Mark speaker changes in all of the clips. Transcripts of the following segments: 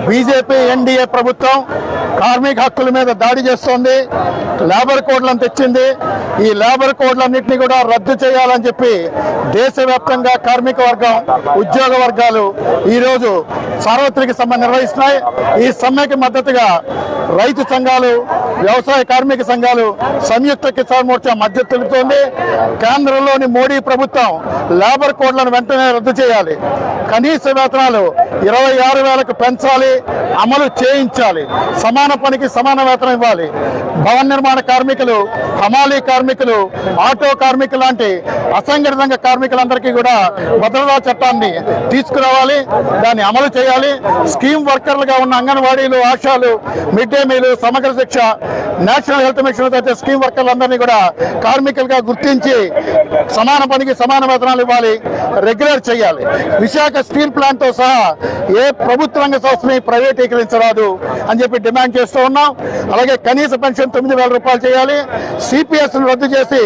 Speaker 1: BJP NDA ప్రభుత్వం కార్మిక హక్కుల మీద దాడి చేస్తోంది, లేబర్ కోడ్లను తెచ్చింది. ఈ లేబర్ కోడ్లన్నింటినీ కూడా రద్దు చేయాలని చెప్పి దేశవ్యాప్తంగా కార్మిక వర్గం, ఉద్యోగ వర్గాలు ఈరోజు సార్వత్రిక సమ్మె నిర్వహిస్తున్నాయి. ఈ సమ్మెకి మద్దతుగా రైతు సంఘాలు, వ్యవసాయ కార్మిక సంఘాలు, సంయుక్త కిసాన్ మోర్చా మద్దతు తెలుపుతోంది. కేంద్రంలోని మోడీ ప్రభుత్వం లేబర్ కోడ్లను వెంటనే రద్దు చేయాలి, కనీస వేతనాలు 26,000కు పెంచాలి, అమలు చేయించాలి, సమాన పనికి సమాన వేతనం ఇవ్వాలి. భవన నిర్మాణ కార్మికులు, హమాలీ కార్మికులు, ఆటో కార్మికులు లాంటి అసంఘటిత కార్మికులందరికీ కూడా భద్రతా చట్టాన్ని తీసుకురావాలి, దాన్ని అమలు చేయాలి. స్కీమ్ వర్కర్లుగా ఉన్న అంగన్వాడీలు, ఆశాలు, మిడ్ డే మీల్, సమగ్ర శిక్ష, నేషనల్ హెల్త్ మిషన్ అయితే స్కీమ్ వర్కర్లందరినీ కూడా కార్మికులుగా గుర్తించి సమాన పనికి సమాన వేతనాలు ఇవ్వాలి, రెగ్యులర్ చేయాలి. విశాఖ స్టీల్ ప్లాంట్ తో సహా ఏ ప్రభుత్వ రంగ సంస్థని ప్రైవేటీకరించరాదు అని చెప్పి డిమాండ్ చేస్తూ ఉన్నాం. అలాగే కనీస పెన్షన్ 9,000 రూపాయలు చేయాలి, సిపిఎస్ రద్దు చేసి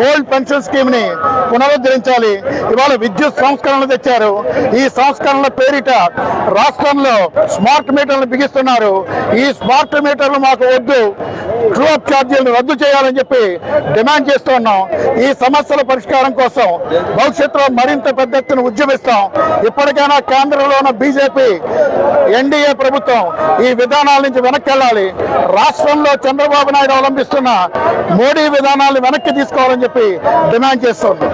Speaker 1: ఓల్డ్ పెన్షన్ స్కీమ్ ని పునరుద్ధరించాలి. ఇవాళ విద్యుత్ సంస్కరణలు తెచ్చారు, ఈ సంస్కరణల పేరిట రాష్ట్రంలో స్మార్ట్ మీటర్లు బిగిస్తున్నారు. ఈ స్మార్ట్ మీటర్లు మాకు వద్దు, ట్రూ అప్ ఛార్జీలను రద్దు చేయాలని చెప్పి డిమాండ్ చేస్తూ ఉన్నాం. ఈ సమస్యల పరిష్కారం కోసం భవిష్యత్తులో మరింత పెద్ద ఎత్తున ఉద్యమిస్తాం. ఇప్పటికైనా కేంద్రంలో ఉన్న బీజేపీ ఎన్డీఏ ప్రభుత్వం ఈ విధానాల నుంచి వెనక్కి వెళ్ళాలి. రాష్ట్రంలో చంద్రబాబు నాయుడు అవలంబిస్తున్న మోడీ విధానాలను వెనక్కి తీసుకోవాలని చెప్పి డిమాండ్ చేస్తున్నాం.